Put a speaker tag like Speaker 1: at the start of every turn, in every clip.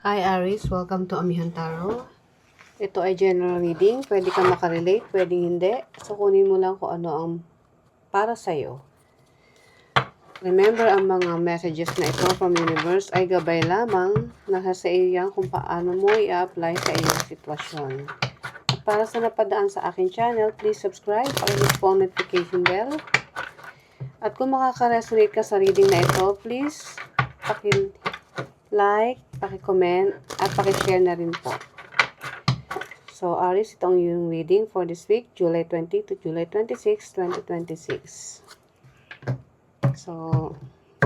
Speaker 1: Hi Aries, welcome to Amihan Tarot. Ito ay general reading. Pwede ka makarelate, pwede hindi. So kunin mo lang kung ano ang para sa'yo. Remember, ang mga messages na ito from universe ay gabay lamang. Nasa sa iyo yan kung paano mo i-apply sa iyong sitwasyon. At para sa napadaan sa aking channel, please subscribe or hit po ang notification bell. At kung makaka-resonate ka sa reading na ito, please paki-like, paki-comment, at paki-share na rin po. So, Aries, ito ang yung reading for this week, July 20 to July 26, 2026. So,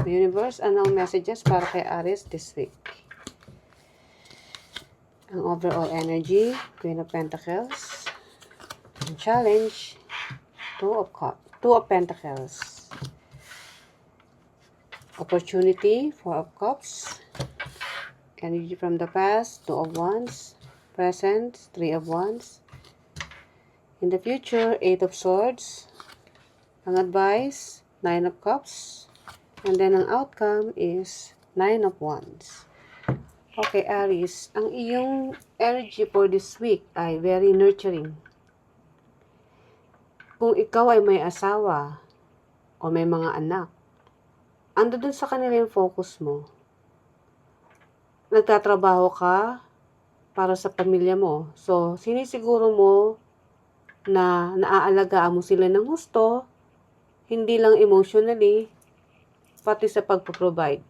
Speaker 1: universe, ano ang messages para kay Aries this week? Ang overall energy, Queen of Pentacles. Ang challenge, Two of Pentacles. Opportunity, Four of Cups. Energy from the past, Two of Wands. Present, Three of Wands. In the future, Eight of Swords. Ang advice, Nine of Cups. And then, ang outcome is Nine of Wands. Okay, Aries, ang iyong energy for this week ay very nurturing. Kung ikaw ay may asawa o may mga anak, ando dun sa kanila yung focus mo. Nagtatrabaho ka para sa pamilya mo. So, sinisiguro mo na naaalagaan mo sila ng gusto, hindi lang emotionally, pati sa pagpo-provide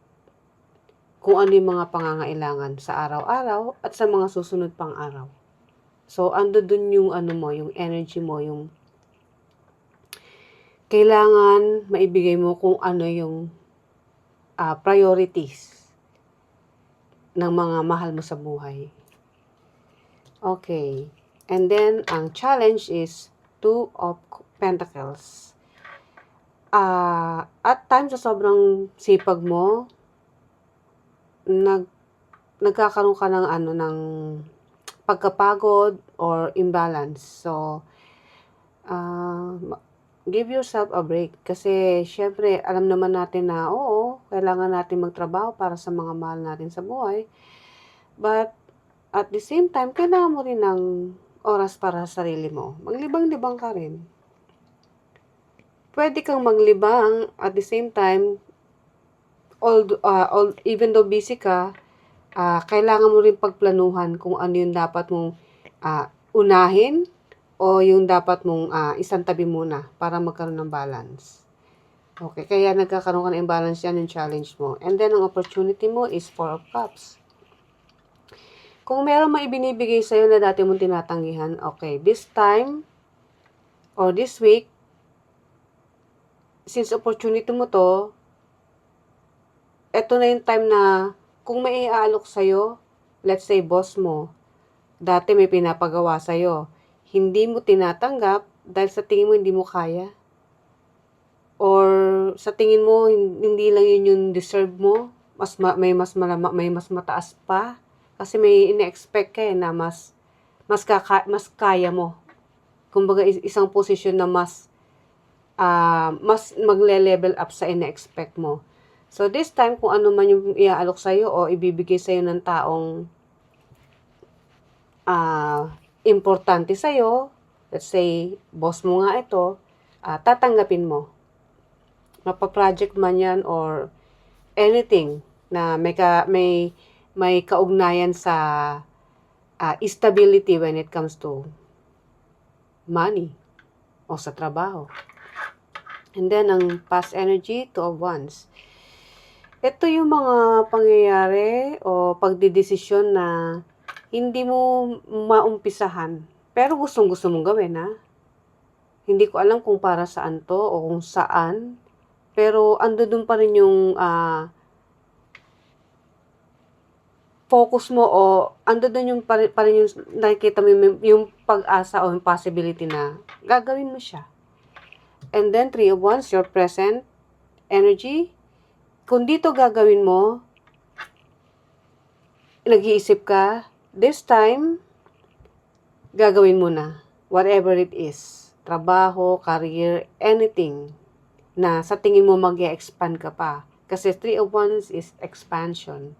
Speaker 1: kung ano yung mga pangangailangan sa araw-araw at sa mga susunod pang araw. So, ando dun yung ano mo, yung energy mo, yung kailangan maibigay mo kung ano yung priorities ng mga mahal mo sa buhay. Okay. And then, ang challenge is Two of Pentacles. At times, sa sobrang sipag mo, nagkakaroon ka ng pagkapagod or imbalance. So, give yourself a break. Kasi, syempre, alam naman natin na, oo, kailangan natin magtrabaho para sa mga mahal natin sa buhay. But, at the same time, kailangan mo rin ng oras para sa sarili mo. Maglibang-libang ka rin. Pwede kang maglibang at the same time, even though busy ka, kailangan mo rin pagplanuhan kung ano yung dapat mong unahin o yung dapat mong isang tabi muna para magkaroon ng balance. Okay, kaya nagkakaroon ka ng imbalance yan yung challenge mo. And then, ang opportunity mo is Four of Cups. Kung meron may ibinibigay sa'yo na dati mong tinatanggihan, okay, this time or this week, since opportunity mo to, eto na yung time na kung may iaalok sa'yo, let's say boss mo, dati may pinapagawa sa'yo, hindi mo tinatanggap dahil sa tingin mo hindi mo kaya. Or sa tingin mo hindi lang yun yung deserve mo, may mas mataas pa kasi may ina-expect ka na mas kaya mo. Kumbaga isang posisyon na mas magle-level up sa ina-expect mo. So this time kung ano man yung iaalok sa'yo o ibibigay sa'yo ng taong importante sa'yo, let's say, boss mo nga ito, tatanggapin mo. Mapa-project man yan or anything na may kaugnayan sa stability when it comes to money o sa trabaho. And then, ang past energy, Two of Wands. Ito yung mga pangyayari o pagdidesisyon na hindi mo maumpisahan. Pero gustong-gusto mong gawin, ha? Hindi ko alam kung para saan to o kung saan. Pero ando dun pa rin yung focus mo o ando dun yung pa rin yung nakikita mo yung pag-asa o yung possibility na gagawin mo siya. And then, Three of Wands, your present energy. Kung dito gagawin mo, nag-iisip ka, this time, gagawin mo na. Whatever it is. Trabaho, career, anything na sa tingin mo mag-expand ka pa. Kasi Three of Wands is expansion.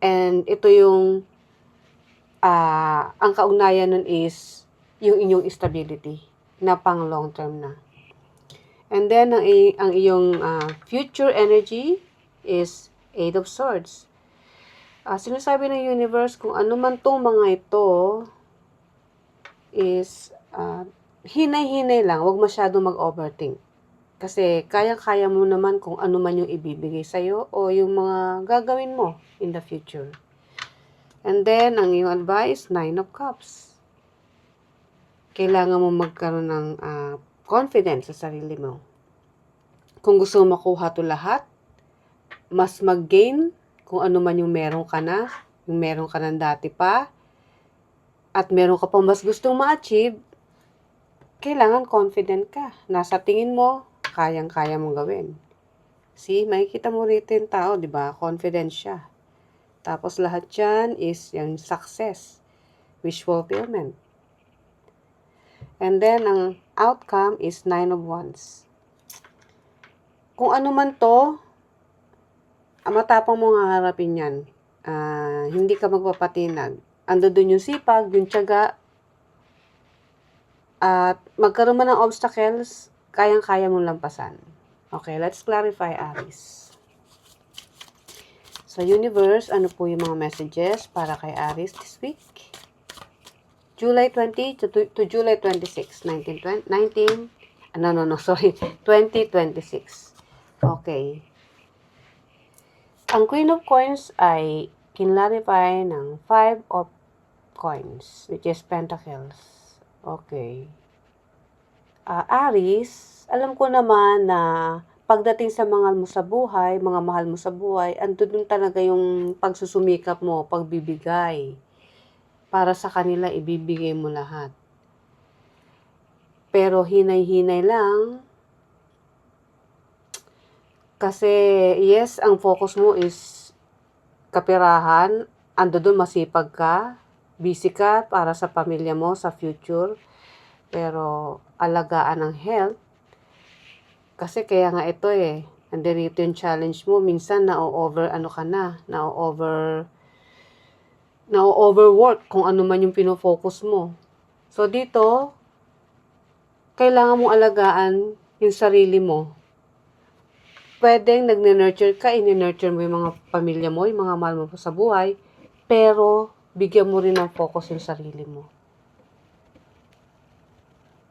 Speaker 1: And ito yung, ang kaugnayan nun is yung inyong stability na pang long term na. And then, ang iyong future energy is Eight of Swords. Sinasabi ng universe, kung ano man tong mga ito, is hinay-hinay lang, huwag masyado mag-overthink. Kasi kaya-kaya mo naman kung ano man yung ibibigay sa'yo o yung mga gagawin mo in the future. And then, ang iyong advice, Nine of Cups. Kailangan mo magkaroon ng confidence sa sarili mo. Kung gusto mo makuha to lahat, mas mag-gain kung ano man yung meron ka na, yung meron ka ng dati pa, at meron ka pa mas gustong ma-achieve, kailangan confident ka. Nasa tingin mo, kayang-kaya mong gawin. See, makikita mo rito yung tao, di ba? Confident siya. Tapos lahat yan is yung success, wish fulfillment. And then, ang outcome is Nine of Wands. Kung ano man to, matapang mo nga harapin yan. Hindi ka magpapatinag. Ando dun yung sipag, yung tiyaga, at magkaroon man ng obstacles, kayang-kaya mong lampasan. Okay, let's clarify, Aries. So, universe, ano po yung mga messages para kay Aries this week? July 20 to July 26, 2026. Okay. Ang Queen of Coins ay kinlarify ng Five of Coins, which is Pentacles. Okay. Aries, alam ko naman na pagdating sa mga mahal mo sa buhay, andun talaga yung pagsusumikap mo, pagbibigay. Para sa kanila, ibibigay mo lahat. Pero hinay-hinay lang. Kasi, yes, ang focus mo is kapirahan. Ando doon, masipag ka. Busy ka para sa pamilya mo, sa future. Pero, alagaan ang health. Kasi kaya nga ito andito yung challenge mo. Minsan, na-overwork kung ano man yung pinofocus mo. So, dito, kailangan mong alagaan yung sarili mo. Pwedeng nagne-nurture ka, ini-nurture mo yung mga pamilya mo, yung mga mahal mo sa buhay, pero bigyan mo rin ng focus yung sarili mo.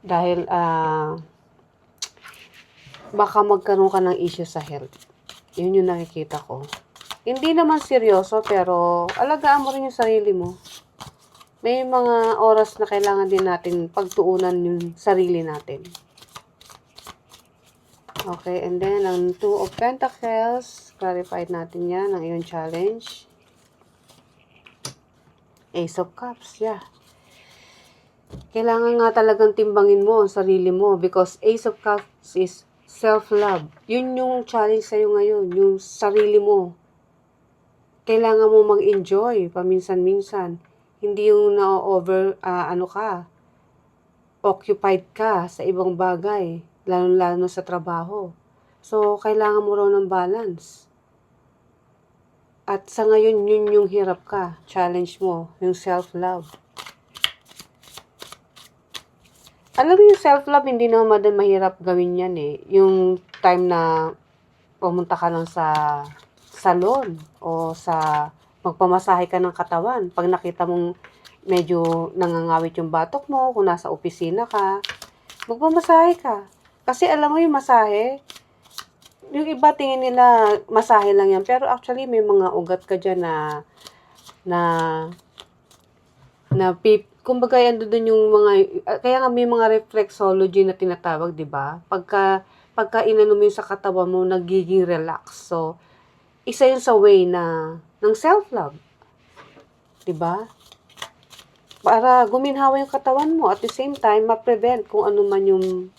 Speaker 1: Dahil, baka magkaroon ka ng issue sa health. Yun yung nakikita ko. Hindi naman seryoso, pero alagaan mo rin yung sarili mo. May mga oras na kailangan din natin pagtuunan yung sarili natin. Okay, and then ang Two of Pentacles, clarified natin yan, ang iyong challenge. Ace of Cups, yeah. Kailangan nga talagang timbangin mo ang sarili mo because Ace of Cups is self-love. Yun yung challenge sa'yo ngayon, yung sarili mo. Kailangan mo mag-enjoy paminsan-minsan. Hindi yung occupied ka sa ibang bagay, lalo-lalo sa trabaho. So, kailangan mo raw ng balance. At sa ngayon, yun yung hirap ka. Challenge mo, yung self-love. Alam mo yung self-love, hindi naman mahirap gawin yan Yung time na pumunta ka lang sa salon o sa magpamasahe ka ng katawan. Pag nakita mong medyo nangangawit yung batok mo, kung nasa opisina ka, magpamasahe ka. Kasi alam mo yung masahe, yung iba tingin nila masahe lang yan. Pero actually may mga ugat ka dyan kumbaga yan doon yung mga, kaya nga may mga reflexology na tinatawag, di ba? Pagka inano mo yung sa katawan mo, nagiging relax. So, isa yun sa way ng self-love. Diba? Para guminhawa yung katawan mo. At the same time, ma-prevent kung ano man yung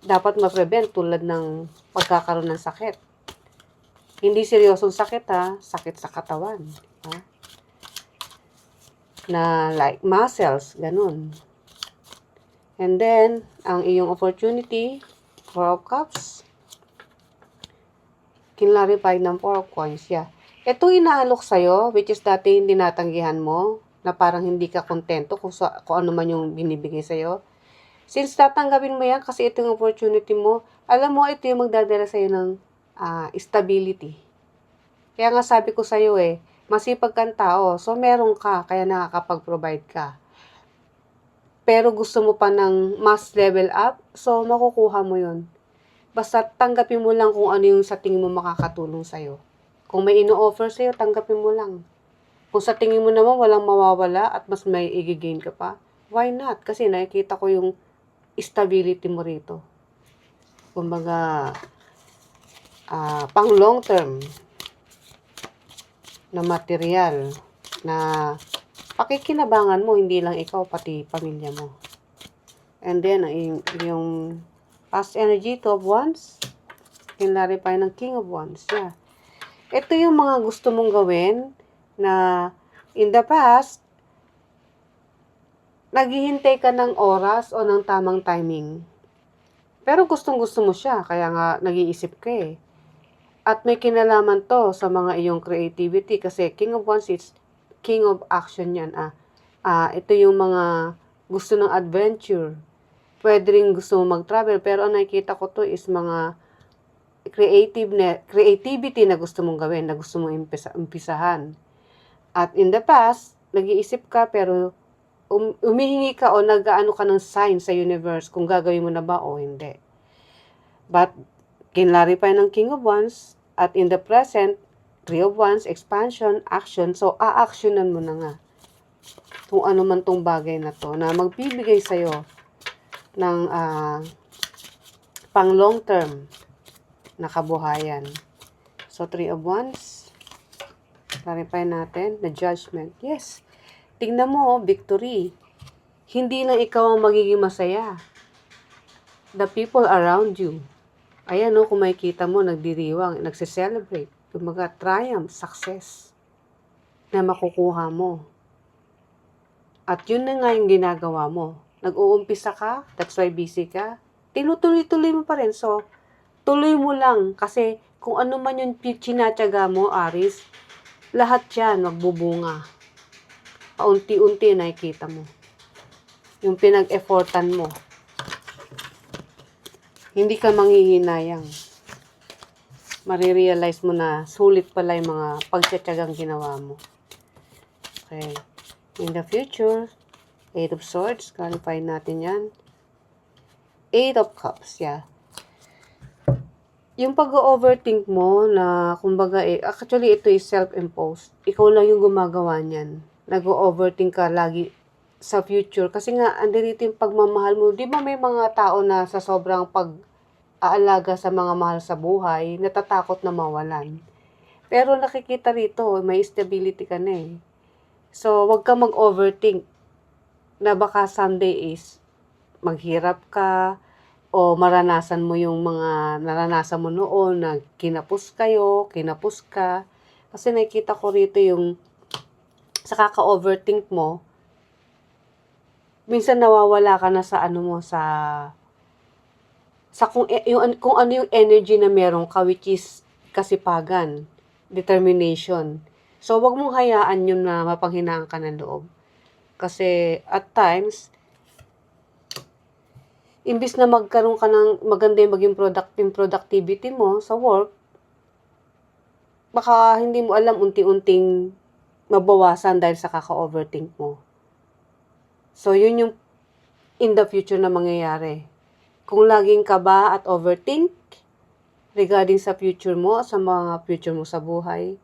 Speaker 1: dapat ma-prevent tulad ng pagkakaroon ng sakit. Hindi seryosong sakit sakit sa katawan. Diba? Na like muscles, ganun. And then, ang iyong opportunity, Four of Cups, kinlarify ng Four of Coins, yeah. Itong inaalok sa'yo, which is dati hindi natanggihan mo, na parang hindi ka kontento kung ano man yung binibigay sa'yo. Since tatanggapin mo yan, kasi ito yung opportunity mo, alam mo, ito yung magdadala sa'yo ng stability. Kaya nga sabi ko sa'yo masipag kang tao, so meron ka, kaya nakakapag-provide ka. Pero gusto mo pa ng mas level up, so makukuha mo yun. Basta tanggapin mo lang kung ano yung sa tingin mo makakatulong sa'yo. Kung may ino-offer sa'yo, tanggapin mo lang. Kung sa tingin mo naman walang mawawala at mas may i-gain ka pa, why not? Kasi nakikita ko yung stability mo rito. Kumbaga, pang long term na material na pakikinabangan mo, hindi lang ikaw, pati pamilya mo. And then, yung past energy, 12 Wands, kinlarify ng King of Wands. Yeah. Ito yung mga gusto mong gawin na in the past, naghihintay ka ng oras o ng tamang timing. Pero gustong-gusto mo siya, kaya nga nag-iisip ka At may kinalaman to sa mga iyong creativity kasi King of Wands is King of Action yan. Ito yung mga gusto ng adventure. Pwede rin gusto mo mag-travel, pero ang nakikita ko to is mga creativity na gusto mong gawin, na gusto mong umpisahan. At in the past, nag-iisip ka pero umihingi ka o nag-aano ka ng sign sa universe kung gagawin mo na ba o hindi. But, kinlarify ng King of Wands at in the present, Three of Wands, expansion, action. So, a-actionan mo na nga kung ano man tong bagay na to na magbibigay sa'yo ng pang long term na kabuhayan. So, Three of Wands. Clarify natin. The Judgment. Yes. Tingnan mo, victory. Hindi lang ikaw ang magiging masaya. The people around you. Ayan kung makikita mo, nagdiriwang, nagse-celebrate. Kumaga, triumph, success na makukuha mo. At yun na nga yung ginagawa mo. Nag-uumpisa ka, that's why busy ka. Tinutuloy-tuloy mo pa rin. So, tuloy mo lang. Kasi kung ano man yung tinatyaga mo, Aries, lahat yan magbubunga. Paunti-unti nakikita mo. Yung pinag-effortan mo. Hindi ka manghihinayang. Marirealize mo na sulit pala yung mga pagtsatsagang ginawa mo. Okay. In the future, Eight of Swords, clarify natin yan. Eight of Cups, yeah. Yung pag-overthink mo na, kumbaga, actually ito is self-imposed. Ikaw lang yung gumagawa niyan. Nag-overthink ka lagi sa future. Kasi nga, andito yung pagmamahal mo. Di ba may mga tao na sa sobrang pag-aalaga sa mga mahal sa buhay, natatakot na mawalan. Pero nakikita rito, may stability ka na So, wag ka mag-overthink na baka someday is maghirap ka o maranasan mo yung mga naranasan mo noon na kinapos ka. Kasi nakikita ko rito yung sa kaka-overthink mo, minsan nawawala ka na sa ano mo, sa kung ano yung energy na meron ka, which is kasipagan, determination. So, wag mong hayaan yun na mapanghinaan ka ng loob. Kasi, at times, imbis na magkaroon ka ng maganda yung maging productivity mo sa work, baka hindi mo alam unti-unting mabawasan dahil sa kaka-overthink mo. So, yun yung in the future na mangyayari. Kung laging kaba at overthink regarding sa future mo, sa mga future mo sa buhay,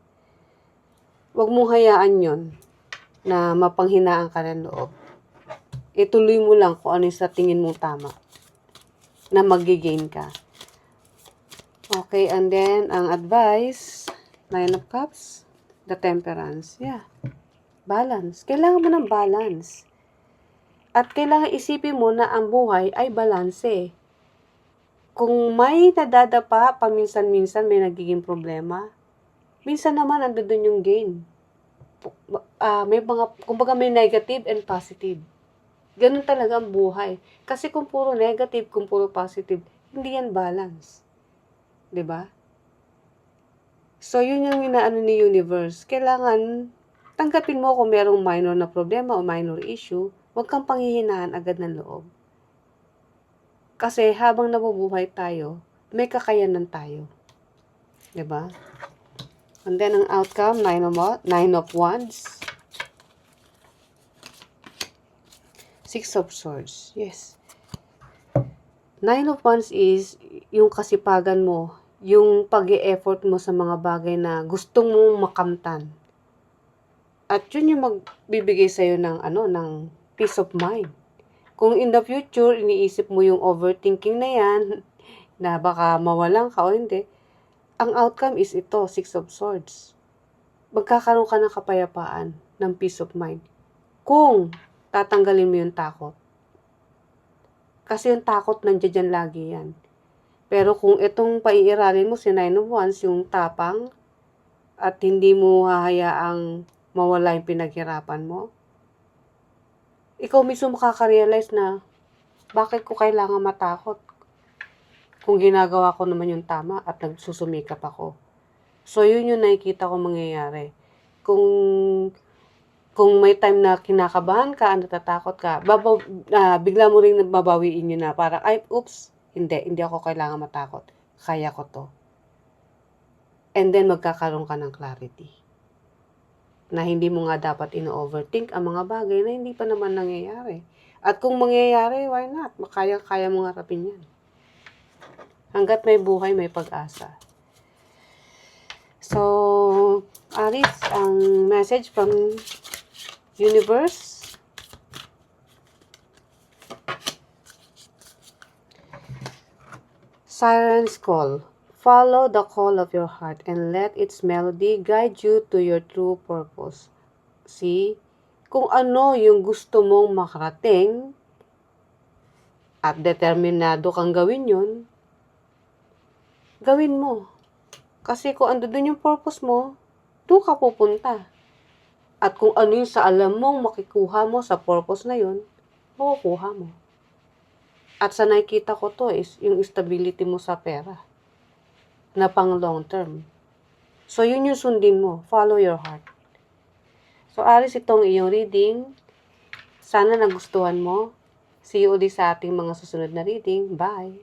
Speaker 1: wag mong hayaan yun na mapanghinaan ka ng loob. Ituloy mo lang kung ano yung sa tingin mong tama na mag-gain ka. Okay, and then, ang advice, Nine of Cups, the Temperance. Yeah. Balance. Kailangan mo ng balance. At kailangan isipin mo na ang buhay ay balanse. Kung may nadadapa, paminsan-minsan may nagiging problema, minsan naman andun yung gain. May mga, kumbaga may negative and positive. Ganun talaga ang buhay. Kasi kung puro negative, kung puro positive, hindi yan balance. 'Di ba? So, yun yung inaano ni universe. Kailangan, tanggapin mo kung merong minor na problema o minor issue, huwag kang panghihinaan agad ng loob. Kasi habang nabubuhay tayo, may kakayanan tayo. Diba? And then, ang outcome, 9 of Wands. 6 of Swords. Yes. 9 of Wands is yung kasipagan mo, yung pag-e-effort mo sa mga bagay na gustong mong makamtan. At yun yung magbibigay sa'yo ng, ng peace of mind. Kung in the future, iniisip mo yung overthinking na yan, na baka mawalan ka o hindi, ang outcome is ito, 6 of Swords. Magkakaroon ka ng kapayapaan, ng peace of mind. Kung tatanggalin mo yung takot. Kasi yung takot nandiyan dyan lagi yan. Pero kung itong paiiralin mo si 9 of Wands, yung tapang, at hindi mo hahayaang mawala yung pinaghirapan mo, ikaw mismo makaka-realize na bakit ko kailangan matakot kung ginagawa ko naman yung tama at nagsusumikap ako. So, yun yung nakikita ko mangyayari. Kung may time na kinakabahan ka, natatakot ka, bigla mo rin babawiin yun na parang, ay, oops, hindi ako kailangan matakot. Kaya ko to. And then, magkakaroon ka ng clarity. Na hindi mo nga dapat ino-overthink ang mga bagay na hindi pa naman nangyayari. At kung mangyayari, why not? Kaya mong harapin yan. Hanggat may buhay, may pag-asa. So, Aries, ang message from universe. Siren's call. Follow the call of your heart and let its melody guide you to your true purpose. See, kung ano yung gusto mong makarating at determinado kang gawin yun, gawin mo. Kasi kung ando dun yung purpose mo, doon ka pupunta. At kung ano yung sa alam mong makikuha mo sa purpose na yun, makukuha mo. At sa nakikita ko to is yung stability mo sa pera na pang long term. So, yun yung sundin mo. Follow your heart. So, Aries, itong iyong reading. Sana nagustuhan mo. See you ulit sa ating mga susunod na reading. Bye!